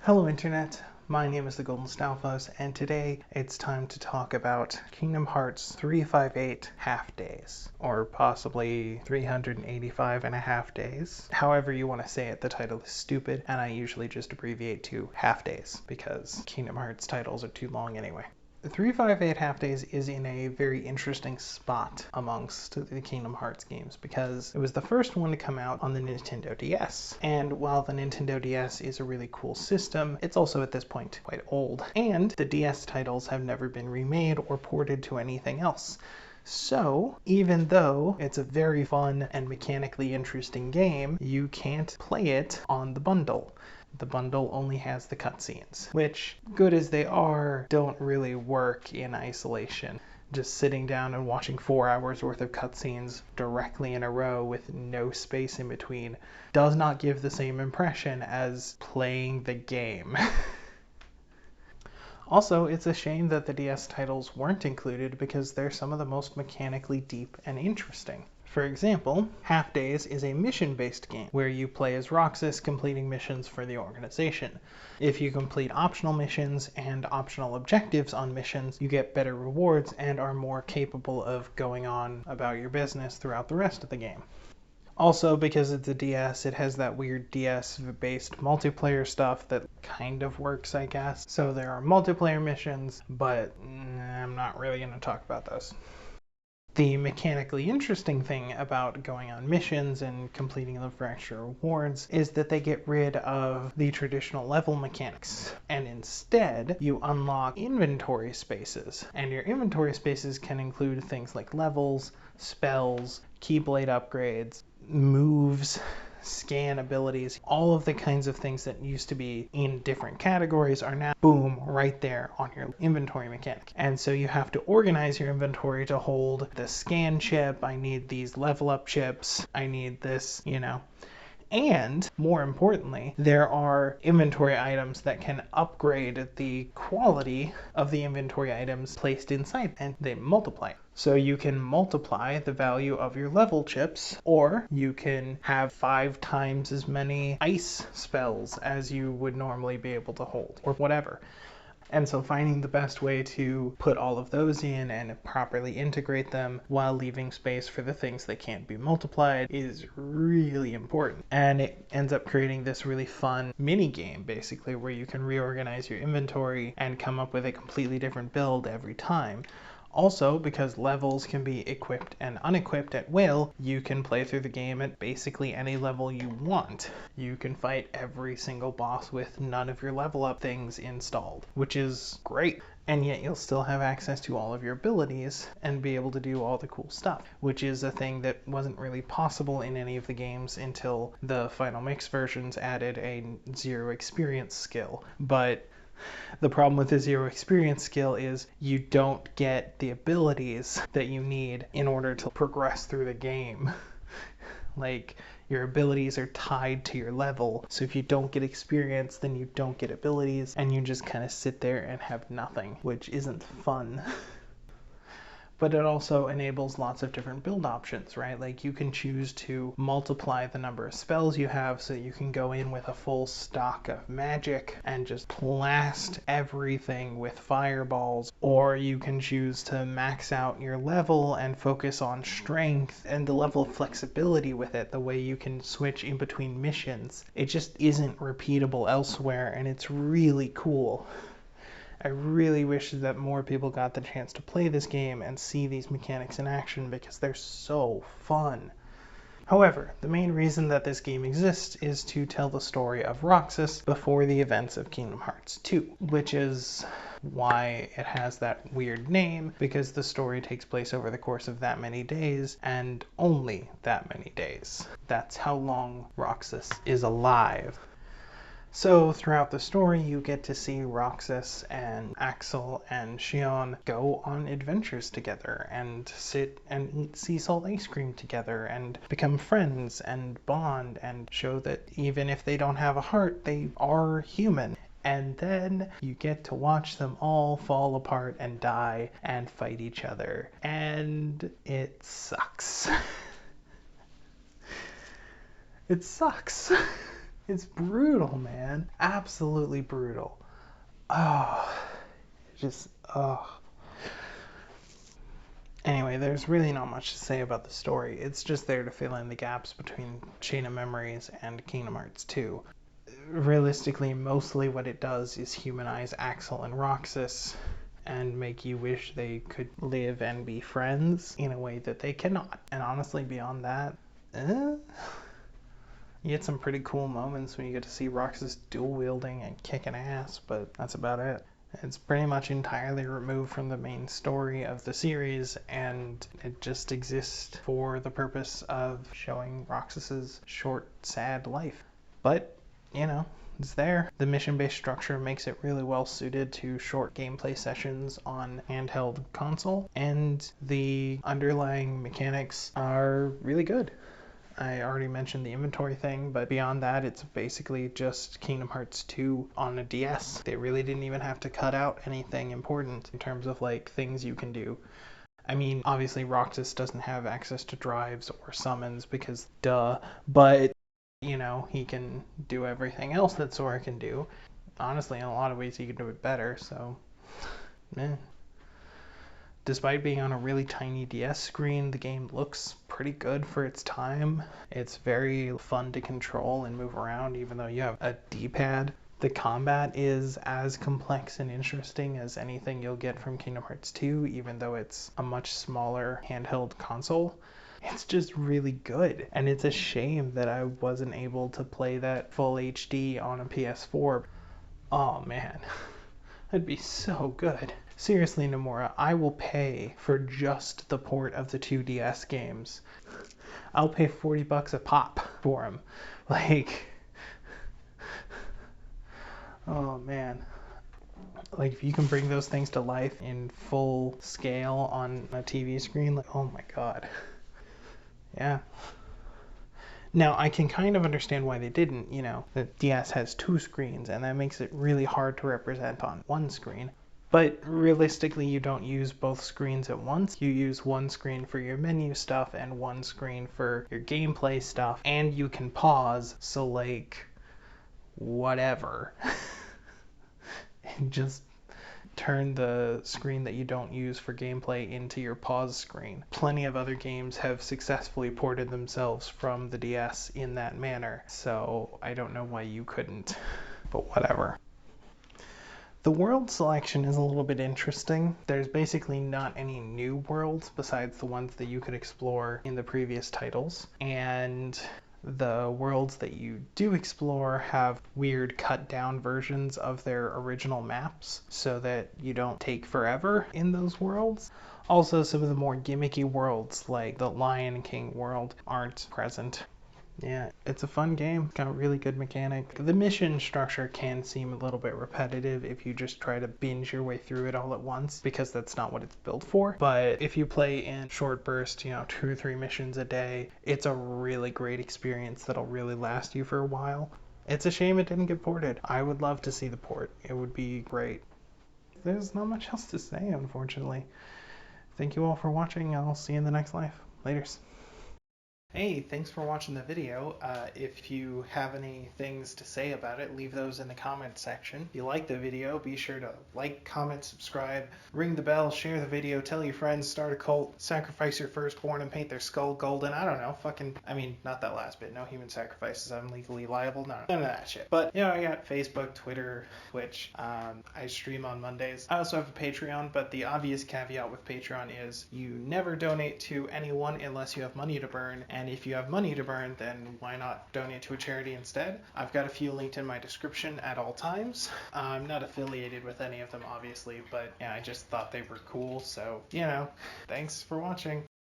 Hello Internet, my name is the Golden Stalfos, and today it's time to talk about Kingdom Hearts 358 half days, or possibly 385 and a half days. However you want to say it, the title is stupid, and I usually just abbreviate to half days, because Kingdom Hearts titles are too long anyway. 358 Half Days is in a very interesting spot amongst the Kingdom Hearts games because it was the first one to come out on the Nintendo DS. And while the Nintendo DS is a really cool system, it's also at this point quite old. And the DS titles have never been remade or ported to anything else. So, even though it's a very fun and mechanically interesting game, you can't play it on the bundle. The bundle only has the cutscenes, which, good as they are, don't really work in isolation. Just sitting down and watching 4 hours worth of cutscenes directly in a row with no space in between does not give the same impression as playing the game. Also, it's a shame that the DS titles weren't included because they're some of the most mechanically deep and interesting. For example, Half Days is a mission-based game where you play as Roxas completing missions for the organization. If you complete optional missions and optional objectives on missions, you get better rewards and are more capable of going on about your business throughout the rest of the game. Also, because it's a DS, it has that weird DS-based multiplayer stuff that kind of works, I guess. So there are multiplayer missions, but I'm not really going to talk about those. The mechanically interesting thing about going on missions and completing them for extra rewards is that they get rid of the traditional level mechanics, and instead you unlock inventory spaces. And your inventory spaces can include things like levels, spells, keyblade upgrades, moves, scan abilities. All of the kinds of things that used to be in different categories are now, boom, right there on your inventory mechanic. And so you have to organize your inventory to hold the scan chip, I need these level up chips, I need this, And, more importantly, there are inventory items that can upgrade the quality of the inventory items placed inside, and they multiply. So you can multiply the value of your level chips, or you can have 5 times as many ice spells as you would normally be able to hold, or whatever. And so finding the best way to put all of those in and properly integrate them while leaving space for the things that can't be multiplied is really important. And it ends up creating this really fun mini game, basically, where you can reorganize your inventory and come up with a completely different build every time. Also, because levels can be equipped and unequipped at will, you can play through the game at basically any level you want. You can fight every single boss with none of your level up things installed, which is great. And yet you'll still have access to all of your abilities and be able to do all the cool stuff, which is a thing that wasn't really possible in any of the games until the Final Mix versions added a zero experience skill. But the problem with the zero experience skill is you don't get the abilities that you need in order to progress through the game. Like, your abilities are tied to your level, so if you don't get experience, then you don't get abilities, and you just kind of sit there and have nothing, which isn't fun. But it also enables lots of different build options, right? Like, you can choose to multiply the number of spells you have so that you can go in with a full stock of magic and just blast everything with fireballs. Or you can choose to max out your level and focus on strength and the level of flexibility with it, the way you can switch in between missions. It just isn't repeatable elsewhere, and it's really cool. I really wish that more people got the chance to play this game and see these mechanics in action because they're so fun. However, the main reason that this game exists is to tell the story of Roxas before the events of Kingdom Hearts 2, which is why it has that weird name, because the story takes place over the course of that many days, and only that many days. That's how long Roxas is alive. So throughout the story, you get to see Roxas and Axel and Xion go on adventures together and sit and eat sea salt ice cream together and become friends and bond and show that even if they don't have a heart, they are human. And then you get to watch them all fall apart and die and fight each other. And it sucks. It sucks. It's brutal, man. Absolutely brutal. Oh, just, oh. Anyway, there's really not much to say about the story. It's just there to fill in the gaps between Chain of Memories and Kingdom Hearts 2. Realistically, mostly what it does is humanize Axel and Roxas and make you wish they could live and be friends in a way that they cannot. And honestly, beyond that, you get some pretty cool moments when you get to see Roxas dual wielding and kicking ass, but that's about it. It's pretty much entirely removed from the main story of the series, and it just exists for the purpose of showing Roxas's short, sad life. But, you know, it's there. The mission-based structure makes it really well suited to short gameplay sessions on handheld console, and the underlying mechanics are really good. I already mentioned the inventory thing, but beyond that, it's basically just Kingdom Hearts 2 on a DS. They really didn't even have to cut out anything important in terms of like things you can do. I mean, obviously Roxas doesn't have access to drives or summons because duh, but you know, he can do everything else that Sora can do. Honestly, in a lot of ways he can do it better, so eh. Despite being on a really tiny DS screen, the game looks pretty good for its time. It's very fun to control and move around, even though you have a D-pad. The combat is as complex and interesting as anything you'll get from Kingdom Hearts 2, even though it's a much smaller handheld console. It's just really good, and it's a shame that I wasn't able to play that full HD on a PS4. Oh man, that'd be so good. Seriously, Nomura, I will pay for just the port of the 2DS games. I'll pay $40 a pop for them. Like, oh man. Like, if you can bring those things to life in full scale on a TV screen, like, oh my god. Yeah. Now, I can kind of understand why they didn't, you know. The DS has 2 screens, and that makes it really hard to represent on one screen. But realistically, you don't use both screens at once. You use one screen for your menu stuff and one screen for your gameplay stuff. And you can pause, so like, whatever. And just turn the screen that you don't use for gameplay into your pause screen. Plenty of other games have successfully ported themselves from the DS in that manner. So I don't know why you couldn't, but whatever. The world selection is a little bit interesting. There's basically not any new worlds besides the ones that you could explore in the previous titles. And the worlds that you do explore have weird cut down versions of their original maps so that you don't take forever in those worlds. Also, some of the more gimmicky worlds like the Lion King world aren't present. Yeah, it's a fun game. Got a really good mechanic. The mission structure can seem a little bit repetitive if you just try to binge your way through it all at once, because that's not what it's built for. But if you play in short bursts, you know, 2 or 3 missions a day, it's a really great experience that'll really last you for a while. It's a shame it didn't get ported. I would love to see the port. It would be great. There's not much else to say, unfortunately. Thank you all for watching. I'll see you in the next life. Laters. Hey, thanks for watching the video. If you have any things to say about it, leave those in the comment section. If you like the video, be sure to like, comment, subscribe, ring the bell, share the video, tell your friends, start a cult, sacrifice your firstborn and paint their skull golden. I don't know, not that last bit. No human sacrifices. I'm legally liable. No, none of that shit. But, you know, I got Facebook, Twitter, Twitch. I stream on Mondays. I also have a Patreon, but the obvious caveat with Patreon is you never donate to anyone unless you have money to burn, and if you have money to burn, then why not donate to a charity instead? I've got a few linked in my description at all times. I'm not affiliated with any of them, obviously, but yeah, I just thought they were cool, so, you know, thanks for watching.